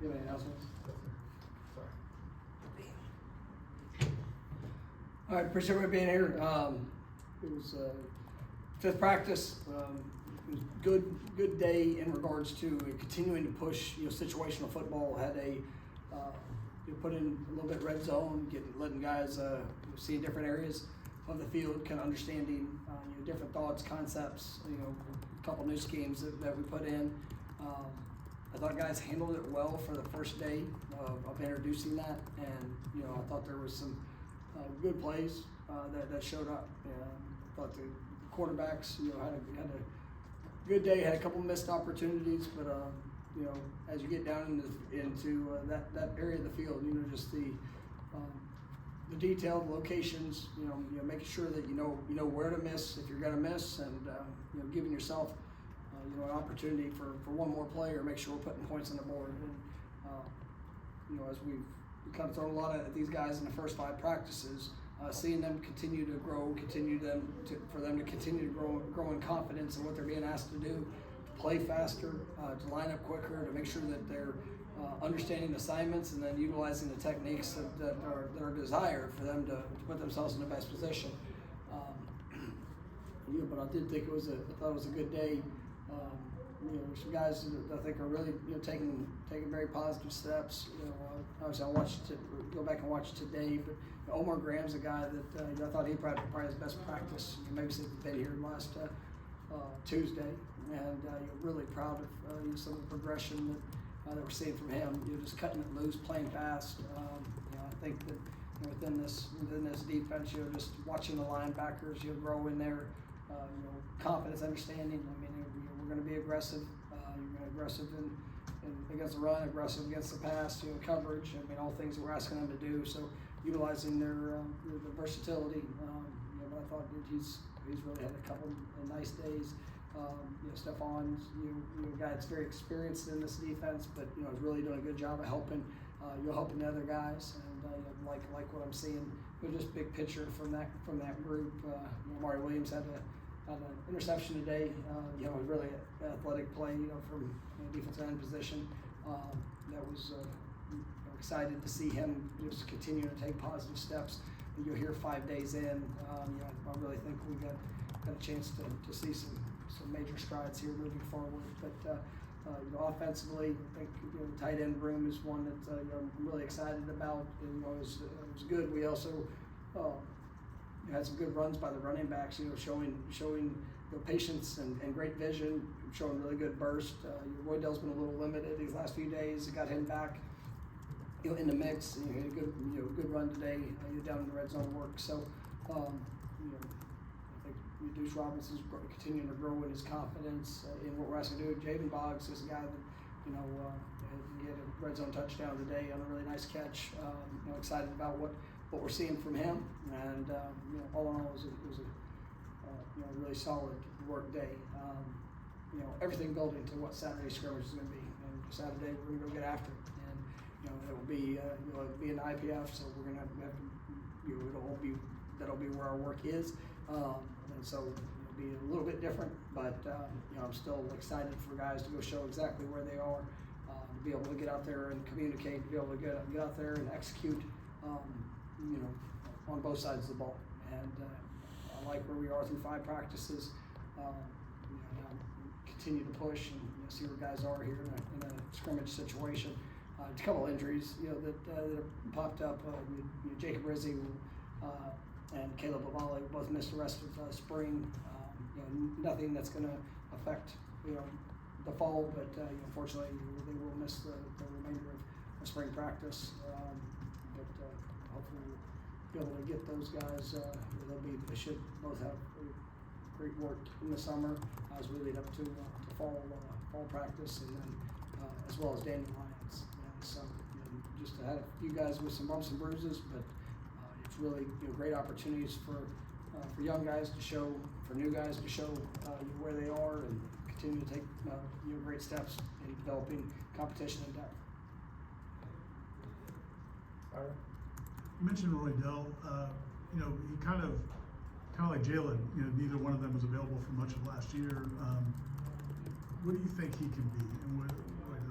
you have any announcements? All right, appreciate everybody being here. It was fifth practice. It was good day in regards to continuing to push situational football. Had a put in a little bit red zone, letting guys see different areas of the field, kind of understanding different thoughts, concepts. A couple new schemes that we put in. I thought guys handled it well for the first day of introducing that, and I thought there was some good plays that showed up. I thought the quarterbacks had a good day. Had a couple missed opportunities, but as you get down into that area of the field, just the detailed locations, making sure that you know where to miss if you're going to miss, and giving yourself an opportunity for one more play, or make sure we're putting points on the board. And as we've kind of thrown a lot at these guys in the first 5 practices, seeing them continue to grow, for them to continue to grow in confidence in what they're being asked to do, to play faster, to line up quicker, to make sure that they're understanding assignments and then utilizing the techniques that are desired for them to put themselves in the best position. But I did think I thought it was a good day. Some guys that I think are really taking very positive steps. Obviously I go back and watch it today, but Omar Graham's a guy that I thought he probably his best practice. Maybe since the day here last Tuesday, and really proud of some of the progression that we're seeing from him. Just cutting it loose, playing fast. I think that within this defense, just watching the linebackers, grow in their confidence, understanding. I mean, we're going to be aggressive. You're going to be aggressive in against the run, aggressive against the pass, coverage. I mean, all things that we're asking them to do. So utilizing their versatility. But I thought that he's really had a couple of nice days. Stefan's a guy that's very experienced in this defense, but is really doing a good job of helping helping the other guys, and like what I'm seeing. Just big picture from that group. Amari Williams had an interception today. A really athletic play, from defensive end position. That was excited to see him just continue to take positive steps. You'll hear 5 days in. I really think we got a chance to see some major strides here moving forward. But offensively, I think the tight end room is one that I'm really excited about. And, it was good. We also had some good runs by the running backs. Showing patience and great vision, showing really good burst. Roydell's been a little limited these last few days. Got him back in the mix. He had a good run today. Down in the red zone work. So I think Duce Robinson's continuing to grow in his confidence in what we're asking to do. Jaden Boggs is a guy that he had a red zone touchdown today on a really nice catch. Excited about what we're seeing from him, and all in all, it was a really solid work day. Everything building to what Saturday scrimmage is going to be, and Saturday we're going to go get after it, and it'll be an IPF, so we're going to have to that'll be where our work is, and so it'll be a little bit different, but I'm still excited for guys to go show exactly where they are, to be able to get out there and communicate, to be able to get out there and execute. On both sides of the ball, and I like where we are through 5 practices. Continue to push and see where guys are here in a scrimmage situation. A couple of injuries, that popped up. Jacob Rizzi and Caleb Lavalley both missed the rest of spring. Nothing that's going to affect the fall, but unfortunately they will miss the remainder of spring practice. Hopefully we'll be able to get those guys. They should both have great work in the summer as we lead up to fall practice, and then as well as Daniel Lyons. And so just had a few guys with some bumps and bruises, but it's really great opportunities for young guys to show, for new guys to show where they are, and continue to take great steps in developing competition and depth. All right. You mentioned Roydell. He kind of like Jalen. Neither one of them was available for much of last year. What do you think he can be, and what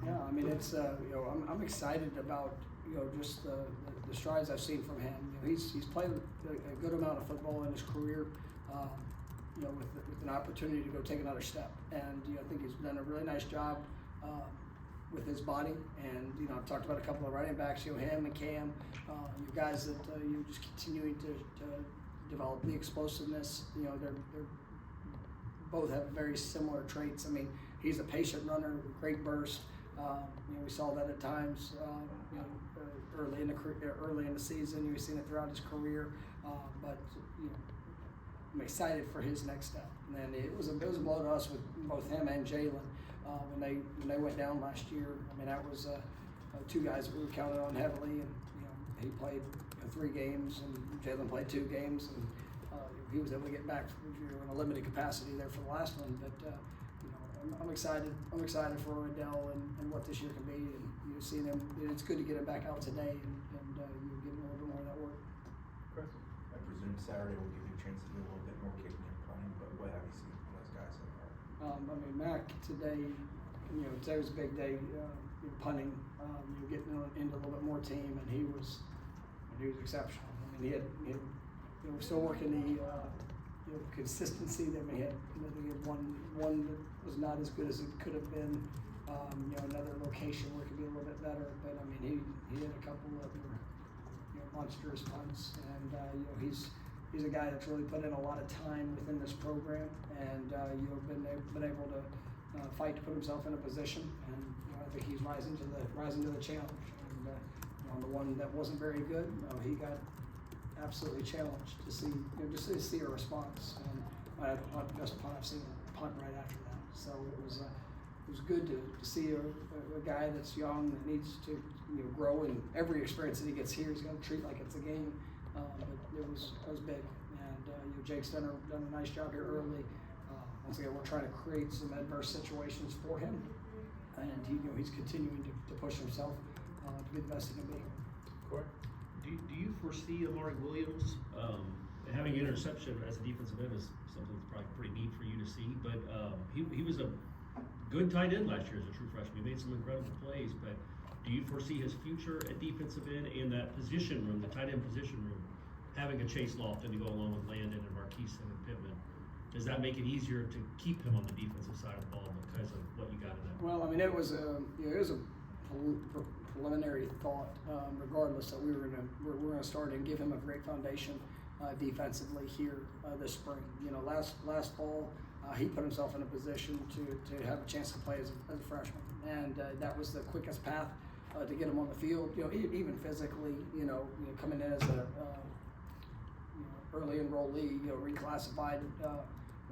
Yeah, I mean, it's, you know, I'm excited about, you know, just the strides I've seen from him. You know, he's played a good amount of football in his career, you know, with an opportunity to go take another step. And, you know, I think he's done a really nice job with his body. And, you know, I've talked about a couple of running backs, you know, him and Cam, you guys that you're just continuing to develop the explosiveness. You know, they're both have very similar traits. I mean, he's a patient runner, great burst. You know, we saw that at times. You know, early in the season, we've seen it throughout his career. But you know, I'm excited for his next step. And it was a blow to us with both him and Jalen when they went down last year. I mean, that was two guys that we were counted on heavily, and you know, he played 3 games, and Jalen played 2 games, and he was able to get back in a limited capacity there for the last one. But you know, I'm excited. I'm excited for Odell and what this year can be. And you've seen him. It's good to get him back out today and you get a little bit more of that work. Chris, I presume Saturday will give you a chance to do a little bit more kicking and punting. But what have you seen from those guys so far? I mean, Mac today. You know, today was a big day. Punting. You know, getting into a little bit more team, and he was exceptional. I mean, he had you know, we're still working the you know, consistency that we had. You know, we had one that was not as good as it could have been. You know, another location where it could be a little bit better. But I mean, he had a couple of you know, monstrous punts, and you know, he's a guy that's really put in a lot of time within this program, and you know, been able to fight to put himself in a position. And you know, I think he's rising to the challenge. And you know, on the one that wasn't very good, he got absolutely challenged to see, you know, just to see a response. And best punt I've seen, a punt right after that. So it was good to see a guy that's young that needs to, you know, grow, and every experience that he gets here, he's going to treat like it's a game. But it was big, and you know, Jake's done a nice job here early. Once again, we're trying to create some adverse situations for him, and he's continuing to push himself to be the best he can be. Correct. Do you foresee Omar Williams having an interception as a defensive end is something that's probably pretty neat for you to see? But he was a good tight end last year as a true freshman. He made some incredible plays, but do you foresee his future at defensive end and that position room, the tight end position room, having a Chase Lofton to go along with Landon and Marquise and Pittman? Does that make it easier to keep him on the defensive side of the ball because of what you got in that? Well, I mean, it was a preliminary thought, regardless, that we're gonna start and give him a great foundation defensively here this spring. You know, last fall he put himself in a position to have a chance to play as a freshman, and that was the quickest path to get him on the field. You know, even physically, you know, coming in as a early enrollee, you know, reclassified.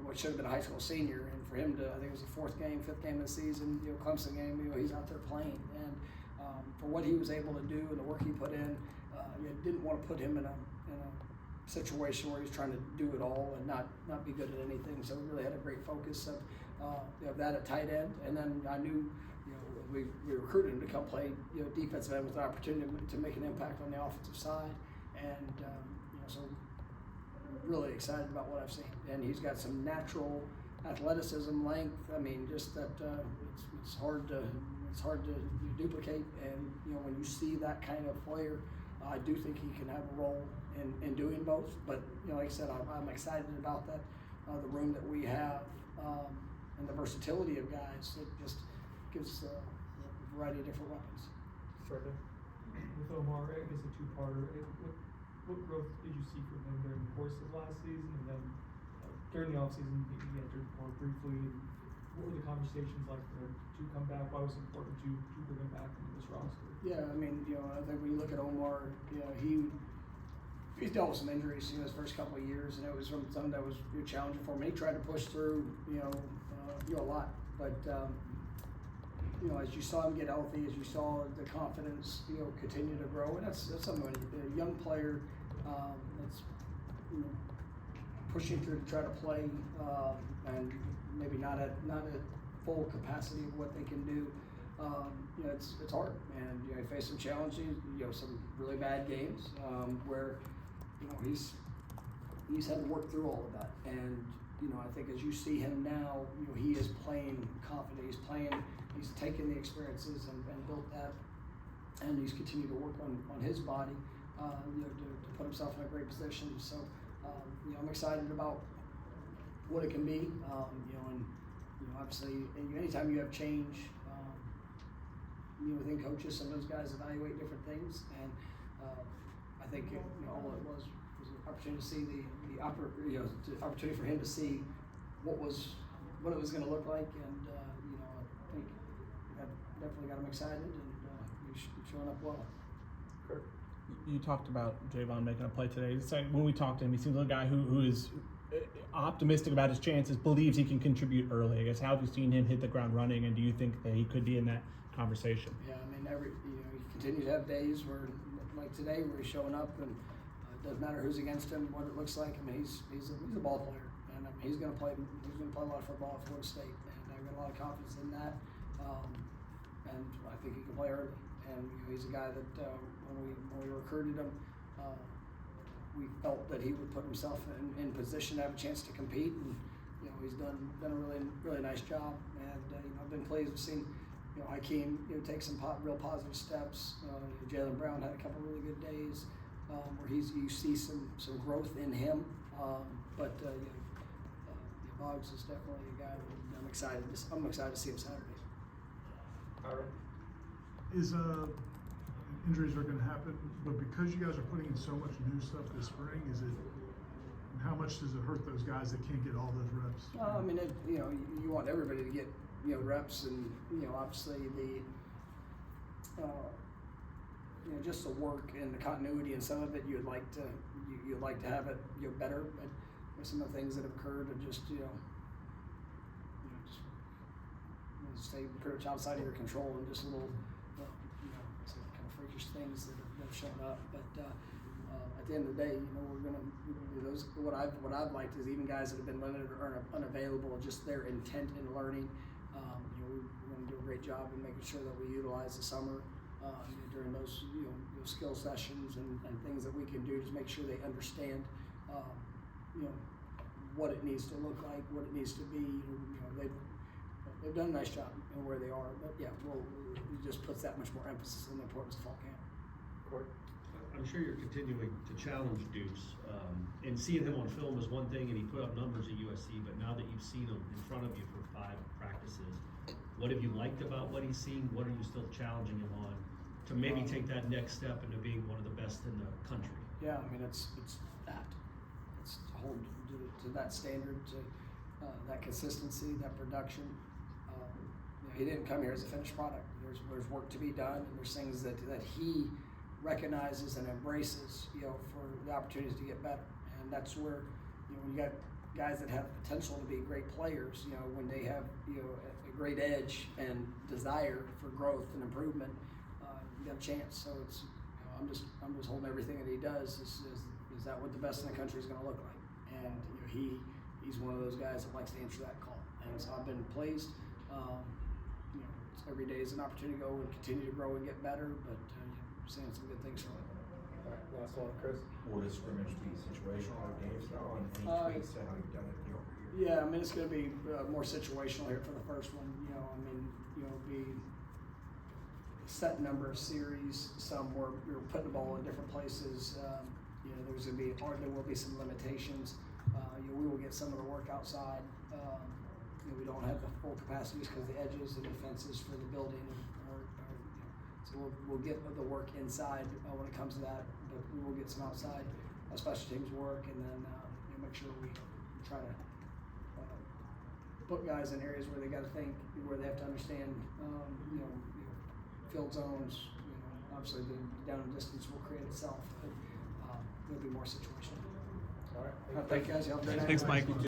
What should have been a high school senior, and for him to, I think it was the 5th game of the season, you know, Clemson game, you know, he's out there playing, and for what he was able to do and the work he put in, you didn't want to put him in a situation where he's trying to do it all and not be good at anything. So we really had a great focus of that at tight end, and then I knew, you know, we recruited him to come play, you know, defensive end with an opportunity to make an impact on the offensive side, and you know, so. Really excited about what I've seen, and he's got some natural athleticism, length. I mean, just that it's hard to duplicate. And you know, when you see that kind of player, I do think he can have a role in doing both. But you know, like I said, I'm excited about that, the room that we have, and the versatility of guys. It just gives a variety of different weapons. Further. With Omar, I guess a two-parter. What growth did you see from him during the course of last season, and then during the offseason he entered more briefly? And what were the conversations like for him to come back? Why was it important to bring him back into this roster? Yeah, I mean, you know, I think when you look at Omar, you know, he's dealt with some injuries, you know, his first couple of years, and it was something that was challenging for him. He tried to push through, you know, a lot, but you know, as you saw him get healthy, as you saw the confidence, you know, continue to grow, and that's something when you're a young player that's, you know, pushing through to try to play, and maybe not at full capacity of what they can do. You know, it's hard, and you know, he faced some challenges, you know, some really bad games where, you know, he's had to work through all of that, and you know, I think as you see him now, you know, he is playing confident. He's he's taken the experiences and built that, and he's continued to work on his body, to put himself in a great position. So, I'm excited about what it can be, and obviously, anytime you have change, within coaches, some of those guys evaluate different things, and I think all it was an opportunity to see the opportunity for him to see what it was going to look like, and I think that definitely got him excited, and he's showing up well. You talked about Javon making a play today. It's like when we talked to him, he seems like a guy who is optimistic about his chances, believes he can contribute early. I guess, how have you seen him hit the ground running, and do you think that he could be in that conversation? Yeah, I mean, he continues to have days where, like today, where he's showing up, and it doesn't matter who's against him, what it looks like. I mean, he's a ball player, and he's going to play a lot of football at Florida State, and I've got a lot of confidence in that. And I think he can play early, and he's a guy that when we recruited him, we felt that he would put himself in position to have a chance to compete, and he's done a really nice job, and I've been pleased with seeing Hakeem take some real positive steps. Jalen Brown had a couple really good days where you see some growth in him, but Boggs is definitely a guy that I'm excited to see him Saturday. All right. Injuries are going to happen, but because you guys are putting in so much new stuff this spring, how much does it hurt those guys that can't get all those reps? Well, I mean, you want everybody to get reps, and obviously just the work and the continuity and some of it you'd like to have it better, but some of the things that have occurred are just stay pretty much outside of your control, and just little some kind of freakish things that have shown up. But at the end of the day, we're gonna do those. What I've liked is even guys that have been limited or unavailable, just their intent in learning. We're going to do a great job in making sure that we utilize the summer during those skill sessions and things that we can do to make sure they understand what it needs to look like, what it needs to be. They've done a nice job in where they are, but it just puts that much more emphasis on the importance of fall camp. I'm sure you're continuing to challenge Duce, and seeing him on film is one thing, and he put up numbers at USC, but now that you've seen him in front of you for 5 practices, what have you liked about what he's seen? What are you still challenging him on to maybe take that next step into being one of the best in the country? Yeah, I mean, it's that. It's to hold to that standard, to that consistency, that production. He didn't come here as a finished product. There's work to be done, and there's things that he recognizes and embraces, for the opportunities to get better. And that's where, when you got guys that have potential to be great players, when they have, a great edge and desire for growth and improvement, you got a chance. So it's, I'm just holding everything that he does. Is that what the best in the country is going to look like? And he's one of those guys that likes to answer that call. And so I've been pleased. Every day is an opportunity to go and continue to grow and get better, but seeing some good things from him. All right, last one, Chris. Will this scrimmage be situational or game style, and any tweaks to how you've done it year over year? Yeah, I mean, it's going to be more situational here for the first one. Be set number of series. Some we're putting the ball in different places. There will be some limitations. We will get some of the work outside. We don't have the full capacities because the edges and the fences for the building so we'll get the work inside when it comes to that, but we will get some outside special teams work, and then make sure we try to put guys in areas where they got to think, where they have to understand field zones. Obviously the down and distance will create itself, but it'll be more situational. All right. Thank you guys. Y'all have a great night. Thanks, Mike.